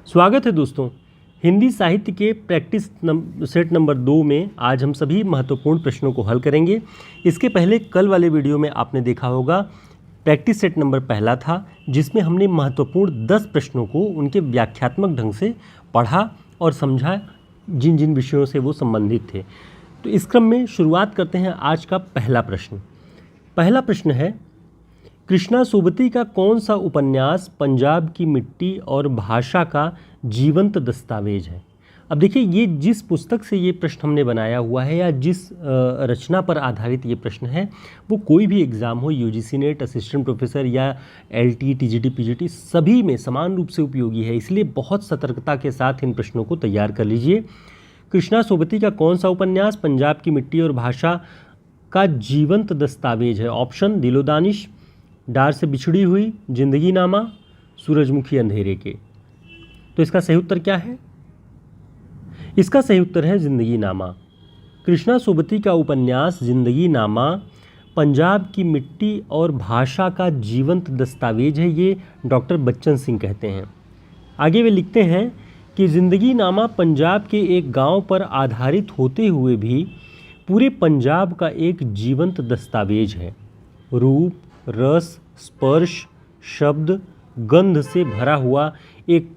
स्वागत है दोस्तों। हिंदी साहित्य के प्रैक्टिस सेट नंबर 2 में आज हम सभी महत्वपूर्ण प्रश्नों को हल करेंगे। इसके पहले कल वाले वीडियो में आपने देखा होगा प्रैक्टिस सेट नंबर पहला था, जिसमें हमने महत्वपूर्ण 10 प्रश्नों को उनके व्याख्यात्मक ढंग से पढ़ा और समझा, जिन जिन विषयों से वो संबंधित थे। तो इस क्रम में शुरुआत करते हैं आज का पहला प्रश्न। पहला प्रश्न है, कृष्णा सोबती का कौन सा उपन्यास पंजाब की मिट्टी और भाषा का जीवंत दस्तावेज है। अब देखिए, ये जिस पुस्तक से ये प्रश्न हमने बनाया हुआ है या जिस रचना पर आधारित ये प्रश्न है, वो कोई भी एग्ज़ाम हो, यूजीसी नेट, असिस्टेंट प्रोफेसर या एलटी, टीजीटी, पीजीटी, सभी में समान रूप से उपयोगी है। इसलिए बहुत सतर्कता के साथ इन प्रश्नों को तैयार कर लीजिए। कृष्णा सोबती का कौन सा उपन्यास पंजाब की मिट्टी और भाषा का जीवंत दस्तावेज है। ऑप्शन दिलोदानिश, डार से बिछड़ी हुई, जिंदगी नामा, सूरजमुखी अंधेरे के। तो इसका सही उत्तर क्या है? इसका सही उत्तर है जिंदगी नामा। कृष्णा सोबती का उपन्यास जिंदगी नामा पंजाब की मिट्टी और भाषा का जीवंत दस्तावेज है, ये डॉक्टर बच्चन सिंह कहते हैं। आगे वे लिखते हैं कि जिंदगी नामा पंजाब के एक गांव पर आधारित होते हुए भी पूरे पंजाब का एक जीवंत दस्तावेज है। रूप, रस, स्पर्श, शब्द, गंध से भरा हुआ एक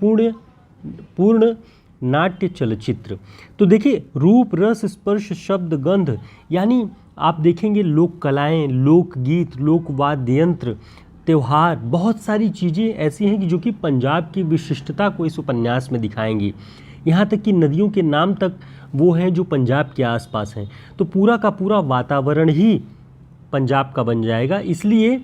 पूर्ण नाट्य चलचित्र। तो देखिए, रूप, रस, स्पर्श, शब्द, गंध, यानी आप देखेंगे लोक कलाएं, लोकगीत, लोक वाद्य यंत्र, त्यौहार, बहुत सारी चीज़ें ऐसी हैं कि जो कि पंजाब की विशिष्टता को इस उपन्यास में दिखाएंगी। यहाँ तक कि नदियों के नाम तक वो हैं जो पंजाब के आसपास हैं। तो पूरा का पूरा वातावरण ही पंजाब का बन जाएगा। इसलिए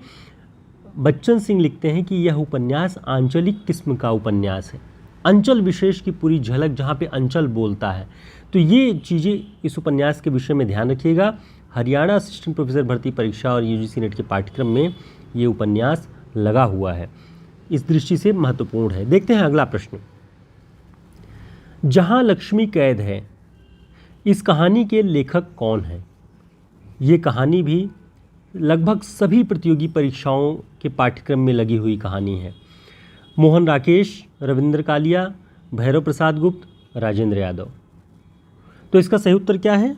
बच्चन सिंह लिखते हैं कि यह उपन्यास आंचलिक किस्म का उपन्यास है। अंचल विशेष की पूरी झलक, जहाँ पे अंचल बोलता है। तो ये चीज़ें इस उपन्यास के विषय में ध्यान रखिएगा। हरियाणा असिस्टेंट प्रोफेसर भर्ती परीक्षा और यूजीसी नेट के पाठ्यक्रम में ये उपन्यास लगा हुआ है, इस दृष्टि से महत्वपूर्ण है। देखते हैं अगला प्रश्न। जहाँ लक्ष्मी कैद है, इस कहानी के लेखक कौन हैं? ये कहानी भी लगभग सभी प्रतियोगी परीक्षाओं के पाठ्यक्रम में लगी हुई कहानी है। मोहन राकेश, रविंद्र कालिया, भैरव प्रसाद गुप्त, राजेंद्र यादव। तो इसका सही उत्तर क्या है?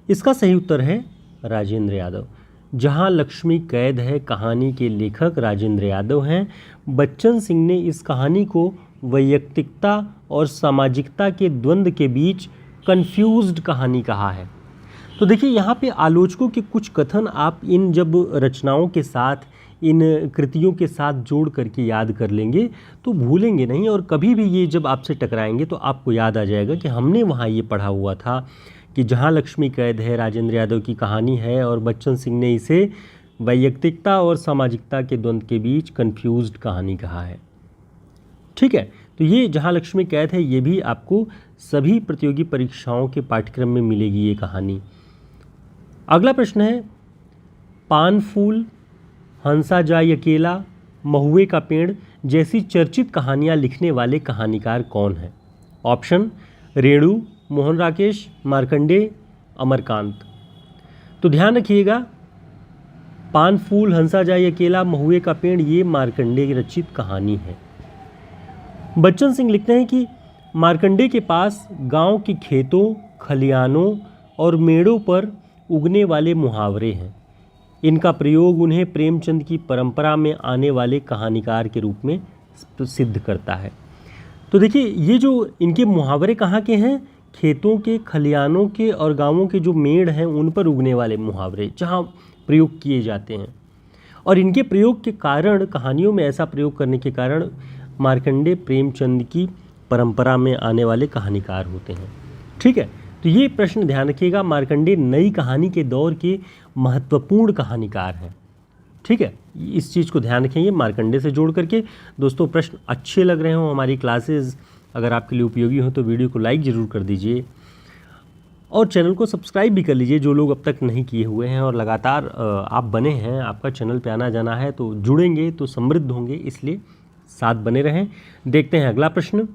इसका सही उत्तर है राजेंद्र यादव। जहाँ लक्ष्मी कैद है कहानी के लेखक राजेंद्र यादव हैं। बच्चन सिंह ने इस कहानी को वैयक्तिकता और सामाजिकता के द्वंद्व के बीच कन्फ्यूज्ड कहानी कहा है। तो देखिए, यहाँ पे आलोचकों के कुछ कथन आप इन जब रचनाओं के साथ, इन कृतियों के साथ जोड़ करके याद कर लेंगे तो भूलेंगे नहीं, और कभी भी ये जब आपसे टकराएंगे तो आपको याद आ जाएगा कि हमने वहाँ ये पढ़ा हुआ था कि जहाँ लक्ष्मी कैद है राजेंद्र यादव की कहानी है, और बच्चन सिंह ने इसे वैयक्तिकता और सामाजिकता के द्वंद्व के बीच कन्फ्यूज्ड कहानी कहा है। ठीक है, तो ये जहाँ लक्ष्मी कैद है, ये भी आपको सभी प्रतियोगी परीक्षाओं के पाठ्यक्रम में मिलेगी ये कहानी। अगला प्रश्न है, पान फूल, हंसा जाए अकेला, महुए का पेड़ जैसी चर्चित कहानियाँ लिखने वाले कहानीकार कौन हैं? ऑप्शन रेणु, मोहन राकेश, मार्कंडेय, अमरकांत। तो ध्यान रखिएगा, पान फूल, हंसा जाए अकेला, महुए का पेड़, ये मार्कंडेय रचित कहानी है। बच्चन सिंह लिखते हैं कि मार्कंडेय के पास गांव के खेतों, खलिहानों और मेड़ों पर उगने वाले मुहावरे हैं। इनका प्रयोग उन्हें प्रेमचंद की परंपरा में आने वाले कहानीकार के रूप में सिद्ध करता है। तो देखिए, ये जो इनके मुहावरे कहाँ के हैं? खेतों के, खलिहानों के और गांवों के जो मेड़ हैं उन पर उगने वाले मुहावरे जहाँ प्रयोग किए जाते हैं। और इनके प्रयोग के कारण, कहानियों में ऐसा प्रयोग करने के कारण मार्कंडेय प्रेमचंद की परंपरा में आने वाले कहानीकार होते हैं। ठीक है, तो ये प्रश्न ध्यान रखिएगा। मार्कंडेय नई कहानी के दौर के महत्वपूर्ण कहानीकार हैं। ठीक है, इस चीज़ को ध्यान रखेंगे मार्कंडेय से जोड़ करके। दोस्तों, प्रश्न अच्छे लग रहे हों, हमारी क्लासेस अगर आपके लिए उपयोगी हो तो वीडियो को लाइक ज़रूर कर दीजिए और चैनल को सब्सक्राइब भी कर लीजिए, जो लोग अब तक नहीं किए हुए हैं। और लगातार आप बने हैं, आपका चैनल पे आना जाना है, तो जुड़ेंगे तो समृद्ध होंगे, इसलिए साथ बने रहें। देखते हैं अगला प्रश्न।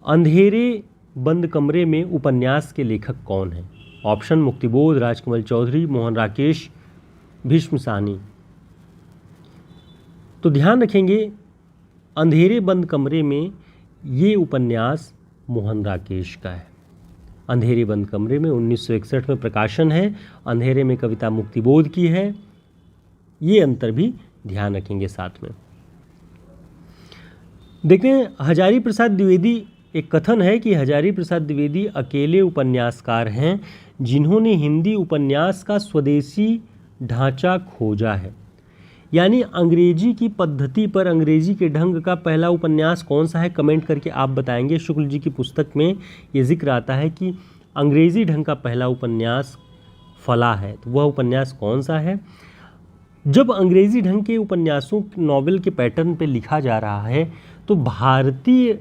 अंधेरे बंद कमरे में उपन्यास के लेखक कौन हैं? ऑप्शन मुक्तिबोध, राजकमल चौधरी, मोहन राकेश, भीष्म साहनी। तो ध्यान रखेंगे, अंधेरे बंद कमरे में ये उपन्यास मोहन राकेश का है। अंधेरे बंद कमरे में 1961 में प्रकाशन है। अंधेरे में कविता मुक्तिबोध की है। ये अंतर भी ध्यान रखेंगे साथ में। देखते हैं हजारी प्रसाद द्विवेदी, एक कथन है कि हजारी प्रसाद द्विवेदी अकेले उपन्यासकार हैं जिन्होंने हिंदी उपन्यास का स्वदेशी ढांचा खोजा है। यानी अंग्रेजी की पद्धति पर, अंग्रेजी के ढंग का पहला उपन्यास कौन सा है, कमेंट करके आप बताएंगे। शुक्ल जी की पुस्तक में ये जिक्र आता है कि अंग्रेजी ढंग का पहला उपन्यास फला है, तो वह उपन्यास कौन सा है। जब अंग्रेजी ढंग के उपन्यासों नॉवेल के पैटर्न पे लिखा जा रहा है तो भारतीय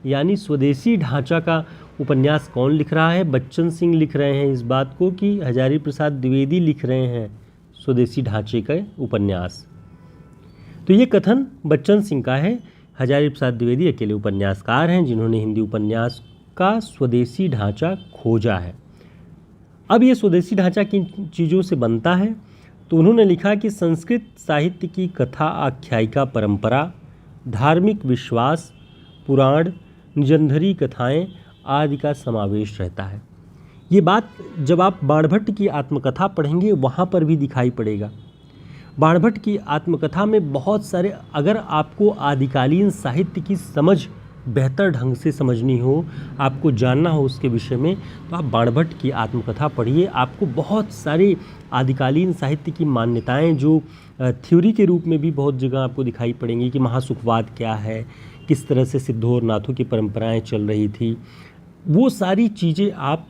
यानी स्वदेशी ढांचा का उपन्यास कौन लिख रहा है। बच्चन सिंह लिख रहे हैं इस बात को कि हजारी प्रसाद द्विवेदी लिख रहे हैं स्वदेशी ढांचे का उपन्यास। तो ये कथन बच्चन सिंह का है। हजारी प्रसाद द्विवेदी अकेले उपन्यासकार हैं जिन्होंने हिंदी उपन्यास का स्वदेशी ढांचा खोजा है। अब ये स्वदेशी ढांचा किन चीज़ों से बनता है, तो उन्होंने लिखा कि संस्कृत साहित्य की कथा आख्यायिका परंपरा, धार्मिक विश्वास, पुराण, निजंधरी कथाएं आदि का समावेश रहता है। ये बात जब आप बाणभट्ट की आत्मकथा पढ़ेंगे वहाँ पर भी दिखाई पड़ेगा। बाणभट्ट की आत्मकथा में बहुत सारे, अगर आपको आदिकालीन साहित्य की समझ बेहतर ढंग से समझनी हो, आपको जानना हो उसके विषय में, तो आप बाणभट्ट की आत्मकथा पढ़िए। आपको बहुत सारे आदिकालीन साहित्य की मान्यताएं जो थ्योरी के रूप में भी बहुत जगह आपको दिखाई पड़ेंगी कि महासुखवाद क्या है, किस तरह से सिद्धों और नाथों की परंपराएं चल रही थी, वो सारी चीज़ें आप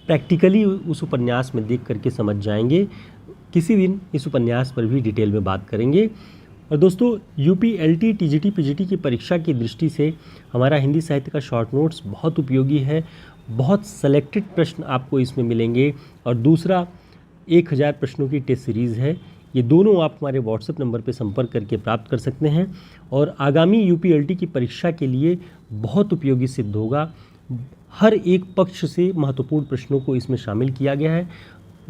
प्रैक्टिकली उस उपन्यास में देख करके समझ जाएंगे। किसी दिन इस उपन्यास पर भी डिटेल में बात करेंगे। और दोस्तों, यूपी, एलटी, टीजीटी, पीजीटी की परीक्षा की दृष्टि से हमारा हिंदी साहित्य का शॉर्ट नोट्स बहुत उपयोगी है। बहुत सेलेक्टेड प्रश्न आपको इसमें मिलेंगे। और दूसरा 1000 प्रश्नों की टेस्ट सीरीज़ है। ये दोनों आप हमारे व्हाट्सएप नंबर पर संपर्क करके प्राप्त कर सकते हैं और आगामी यूपी एलटी की परीक्षा के लिए बहुत उपयोगी सिद्ध होगा। हर एक पक्ष से महत्वपूर्ण प्रश्नों को इसमें शामिल किया गया है।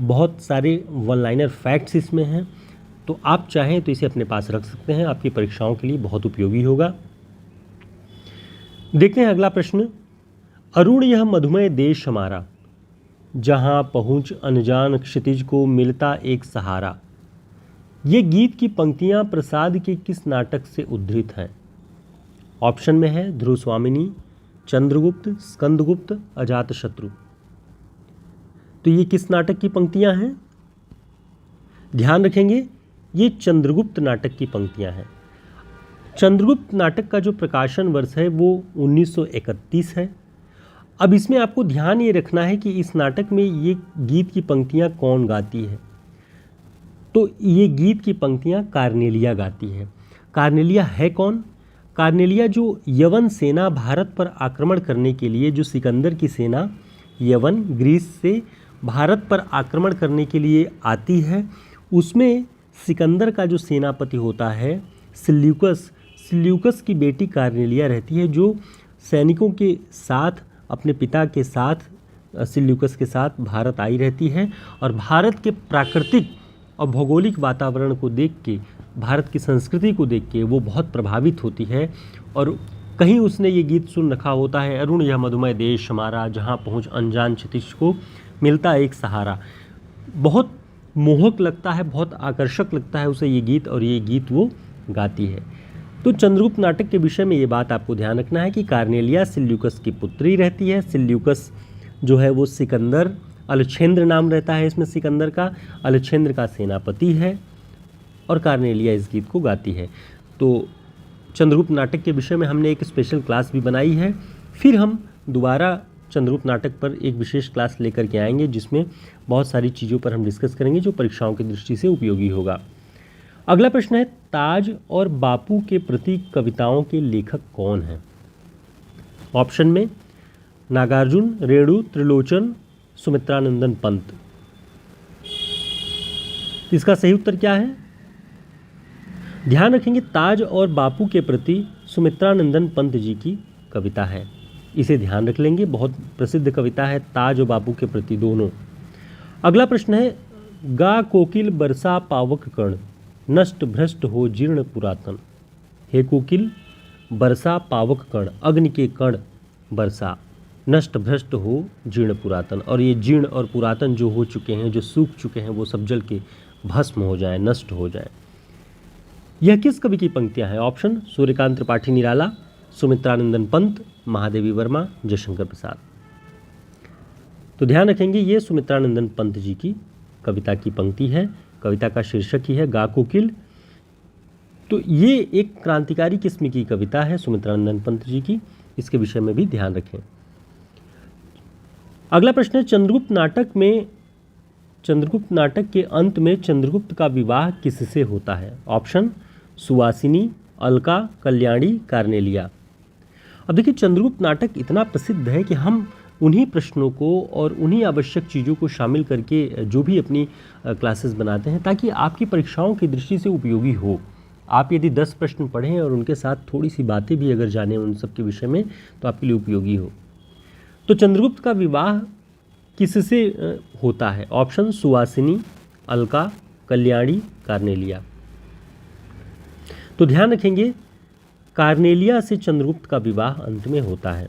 बहुत सारे वन लाइनर फैक्ट्स इसमें हैं, तो आप चाहें तो इसे अपने पास रख सकते हैं, आपकी परीक्षाओं के लिए बहुत उपयोगी होगा। देखते हैं अगला प्रश्न। अरुण यह मधुमय देश हमारा, जहां पहुंच अनजान क्षितिज को मिलता एक सहारा। ये गीत की पंक्तियां प्रसाद के किस नाटक से उद्धृत हैं। ऑप्शन में है ध्रुव स्वामिनी, चंद्रगुप्त, स्कंदगुप्त, अजातशत्रु। तो ये किस नाटक की पंक्तियां हैं, ध्यान रखेंगे, ये चंद्रगुप्त नाटक की पंक्तियां हैं। चंद्रगुप्त नाटक का जो प्रकाशन वर्ष है वो 1931 है। अब इसमें आपको ध्यान ये रखना है कि इस नाटक में ये गीत की पंक्तियां कौन गाती है। तो ये गीत की पंक्तियां कार्नेलिया गाती है। कार्नेलिया है कौन? कार्नेलिया जो यवन सेना भारत पर आक्रमण करने के लिए, जो सिकंदर की सेना यवन ग्रीस से भारत पर आक्रमण करने के लिए आती है, उसमें सिकंदर का जो सेनापति होता है सिल्यूकस, सिल्यूकस की बेटी कार्नेलिया रहती है, जो सैनिकों के साथ, अपने पिता के साथ, सिल्यूकस के साथ भारत आई रहती है। और भारत के प्राकृतिक और भौगोलिक वातावरण को देख के, भारत की संस्कृति को देख के वो बहुत प्रभावित होती है। और कहीं उसने ये गीत सुन रखा होता है, अरुण यह मधुमय देश हमारा, जहाँ पहुँच अनजान क्षितिज को मिलता एक सहारा। बहुत मोहक लगता है, बहुत आकर्षक लगता है उसे ये गीत, और ये गीत वो गाती है। तो चंद्रगुप्त नाटक के विषय में ये बात आपको ध्यान रखना है कि कार्नेलिया सिल्यूकस की पुत्री रहती है। सिल्यूकस जो है वो सिकंदर, अलछेंद्र नाम रहता है इसमें सिकंदर का, अलछेंद्र का सेनापति है, और कार्नेलिया इस गीत को गाती है। तो चंद्रगुप्त नाटक के विषय में हमने एक स्पेशल क्लास भी बनाई है। फिर हम दोबारा चंद्रगुप्त नाटक पर एक विशेष क्लास लेकर के आएंगे, जिसमें बहुत सारी चीज़ों पर हम डिस्कस करेंगे जो परीक्षाओं की दृष्टि से उपयोगी होगा। अगला प्रश्न है, ताज और बापू के प्रति कविताओं के लेखक कौन हैं। ऑप्शन में नागार्जुन, रेणु, त्रिलोचन, सुमित्रानंदन पंत। इसका सही उत्तर क्या है? ध्यान रखेंगे, ताज और बापू के प्रति सुमित्रानंदन पंत जी की कविता है, इसे ध्यान रख लेंगे। बहुत प्रसिद्ध कविता है ताज और बापू के प्रति दोनों। अगला प्रश्न है, गा कोकिल बरसा पावक कण, नष्ट भ्रष्ट हो जीर्ण पुरातन। हे कोकिल, बरसा पावक कण, अग्नि के कण बरसा, नष्ट भ्रष्ट हो जीर्ण पुरातन। और ये जीर्ण और पुरातन जो हो चुके हैं, जो सूख चुके हैं, वो सब जल के भस्म हो जाए, नष्ट हो जाए। यह किस कवि की पंक्तियां हैं? ऑप्शन सूर्यकांत त्रिपाठी निराला, सुमित्रानंदन पंत, महादेवी वर्मा, जयशंकर प्रसाद। तो ध्यान रखेंगे ये सुमित्रानंदन पंत जी की कविता की पंक्ति है। कविता का शीर्षक ही है गा कोकिल। तो ये एक क्रांतिकारी किस्म की कविता है सुमित्रानंदन पंत जी की, इसके विषय में भी ध्यान रखें। अगला प्रश्न है, चंद्रगुप्त नाटक के अंत में चंद्रगुप्त का विवाह किससे होता है? ऑप्शन सुवासिनी, अलका, कल्याणी, कार्नेलिया। अब देखिए, चंद्रगुप्त नाटक इतना प्रसिद्ध है कि हम उन्हीं प्रश्नों को और उन्हीं आवश्यक चीज़ों को शामिल करके जो भी अपनी क्लासेस बनाते हैं, ताकि आपकी परीक्षाओं की दृष्टि से उपयोगी हो। आप यदि 10 प्रश्न पढ़ें और उनके साथ थोड़ी सी बातें भी अगर जानें उन सब के विषय में, तो आपके लिए उपयोगी हो। तो चंद्रगुप्त का विवाह किससे होता है? ऑप्शन सुवासिनी, अलका, कल्याणी, कार्नेलिया। तो ध्यान रखेंगे, कार्नेलिया से चंद्रगुप्त का विवाह अंत में होता है।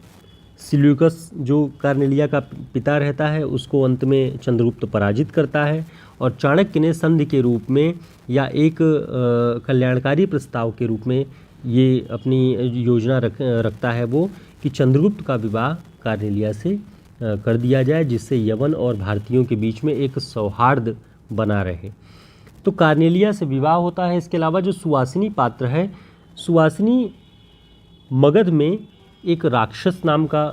सिल्यूकस जो कार्नेलिया का पिता रहता है, उसको अंत में चंद्रगुप्त पराजित करता है और चाणक्य ने संधि के रूप में या एक कल्याणकारी प्रस्ताव के रूप में ये अपनी योजना रखता है वो कि चंद्रगुप्त का विवाह कार्नेलिया से कर दिया जाए, जिससे यवन और भारतीयों के बीच में एक सौहार्द बना रहे। तो कार्नेलिया से विवाह होता है। इसके अलावा जो सुवासिनी पात्र है, सुवासिनी मगध में एक राक्षस नाम का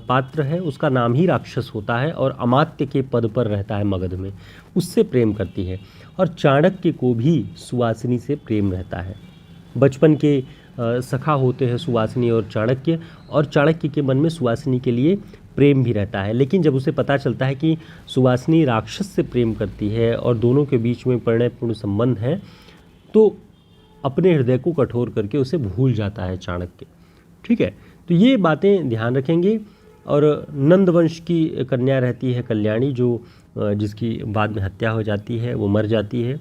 पात्र है, उसका नाम ही राक्षस होता है और अमात्य के पद पर रहता है मगध में, उससे प्रेम करती है। और चाणक्य को भी सुवासिनी से प्रेम रहता है। बचपन के सखा होते हैं सुवासिनी और चाणक्य के मन में सुवासिनी के लिए प्रेम भी रहता है। लेकिन जब उसे पता चलता है कि सुवासिनी राक्षस से प्रेम करती है और दोनों के बीच में परिणयपूर्ण संबंध है, तो अपने हृदय को कठोर करके उसे भूल जाता है चाणक्य। ठीक है, तो ये बातें ध्यान रखेंगे। और नंदवंश की कन्या रहती है कल्याणी, जो जिसकी बाद में हत्या हो जाती है, वो मर जाती है।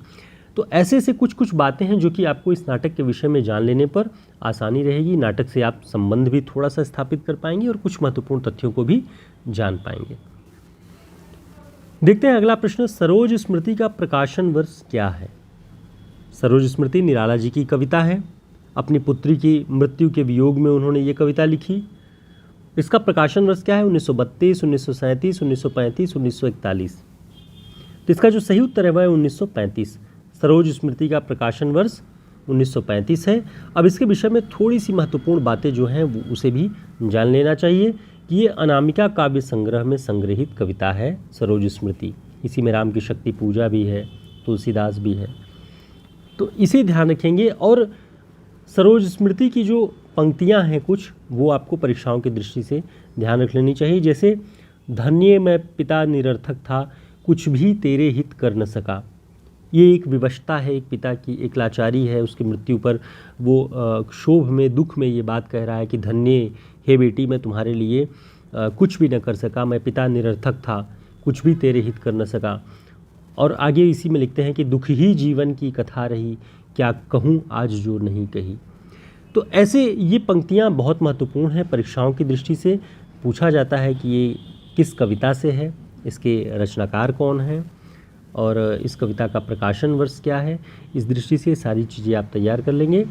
तो ऐसे से कुछ बातें हैं जो कि आपको इस नाटक के विषय में जान लेने पर आसानी रहेगी। नाटक से आप संबंध भी थोड़ा सा स्थापित कर पाएंगे और कुछ महत्वपूर्ण तथ्यों को भी जान पाएंगे। देखते हैं अगला प्रश्न, सरोज स्मृति का प्रकाशन वर्ष क्या है? सरोज स्मृति निराला जी की कविता है। अपनी पुत्री की मृत्यु के वियोग में उन्होंने ये कविता लिखी। इसका प्रकाशन वर्ष क्या है? 1932, 1937, 1935, 1941। तो इसका जो सही उत्तर है वह है 1935। सरोज स्मृति का प्रकाशन वर्ष 1935 है। अब इसके विषय में थोड़ी सी महत्वपूर्ण बातें जो हैं वो उसे भी जान लेना चाहिए कि ये अनामिका काव्य संग्रह में संग्रहित कविता है सरोज स्मृति। इसी में राम की शक्ति पूजा भी है, तुलसीदास भी है, तो इसे ध्यान रखेंगे। और सरोज स्मृति की जो पंक्तियां हैं कुछ, वो आपको परीक्षाओं की दृष्टि से ध्यान रख लेनी चाहिए। जैसे, धन्य मैं पिता निरर्थक था, कुछ भी तेरे हित कर न सका। ये एक विवशता है एक पिता की, एक लाचारी है उसकी मृत्यु पर। वो क्षोभ में, दुख में ये बात कह रहा है कि धन्य हे बेटी, मैं तुम्हारे लिए कुछ भी न कर सका, मैं पिता निरर्थक था, कुछ भी तेरे हित कर न सका। और आगे इसी में लिखते हैं कि दुख ही जीवन की कथा रही, क्या कहूँ आज जो नहीं कही। तो ऐसे ये पंक्तियाँ बहुत महत्वपूर्ण हैं। परीक्षाओं की दृष्टि से पूछा जाता है कि ये किस कविता से है, इसके रचनाकार कौन हैं और इस कविता का प्रकाशन वर्ष क्या है। इस दृष्टि से सारी चीज़ें आप तैयार कर लेंगे।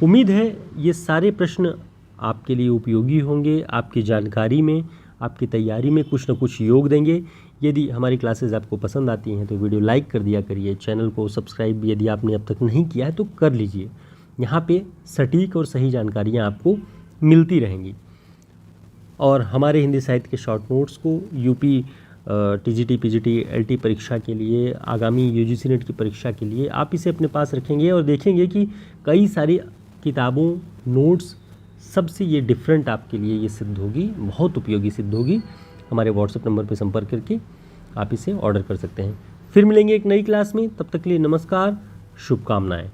उम्मीद है ये सारे प्रश्न आपके लिए उपयोगी होंगे, आपकी जानकारी में, आपकी तैयारी में कुछ न कुछ योग देंगे। यदि हमारी क्लासेस आपको पसंद आती हैं तो वीडियो लाइक कर दिया करिए, चैनल को सब्सक्राइब यदि आपने अब तक नहीं किया है तो कर लीजिए। यहाँ पे सटीक और सही जानकारियाँ आपको मिलती रहेंगी। और हमारे हिंदी साहित्य के शॉर्ट नोट्स को यूपी टीजीटी, पीजीटी, एलटी परीक्षा के लिए, आगामी यूजीसी नेट की परीक्षा के लिए आप इसे अपने पास रखेंगे और देखेंगे कि कई सारी किताबों, नोट्स, सबसे ये डिफरेंट आपके लिए ये सिद्ध होगी, बहुत उपयोगी सिद्ध होगी। हमारे व्हाट्सएप नंबर पर संपर्क करके आप इसे ऑर्डर कर सकते हैं। फिर मिलेंगे एक नई क्लास में, तब तक के लिए नमस्कार, शुभकामनाएं।